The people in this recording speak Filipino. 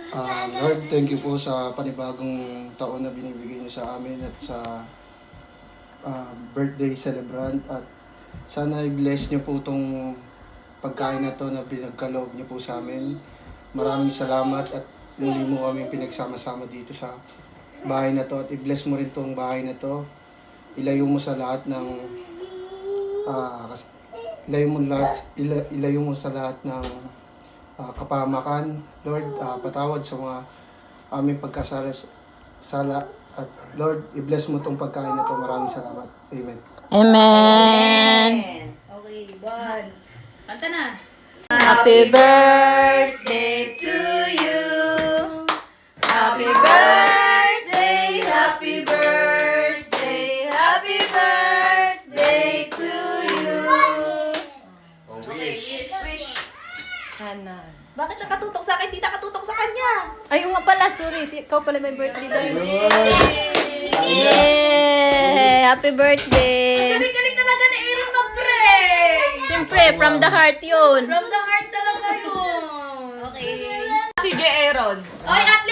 Lord, thank you po sa panibagong taon na binibigay niyo sa amin at sa birthday celebrant. At sana i-bless niyo po itong pagkain na to na pinagkaloob niyo po sa amin. Maraming salamat at muli mo kami pinagsama-sama dito sa bahay na to. At i-bless mo rin tong bahay na to. Ilayo mo sa lahat ng ilayo mo sa lahat ng kapahamakan. Lord, patawad sa mga aming pagkasala. At Lord, i-bless mo tong pagkain na to. Maraming salamat. Amen. Amen. Okay, one. Kanta na. Happy birthday to you. Happy birthday, happy birthday, happy birthday to you. Okay, wish. Hana. Bakit nakatutok sa akin? Di nakatutok sa kanya. Ayun nga pala, sorry. Ikaw pala may birthday din. Yay! Happy birthday! Galing-galing talaga ni Aaron mag-pray. Siyempre, from the heart yun. From the heart talaga yun. Okay. Si J. Aaron. Oy, at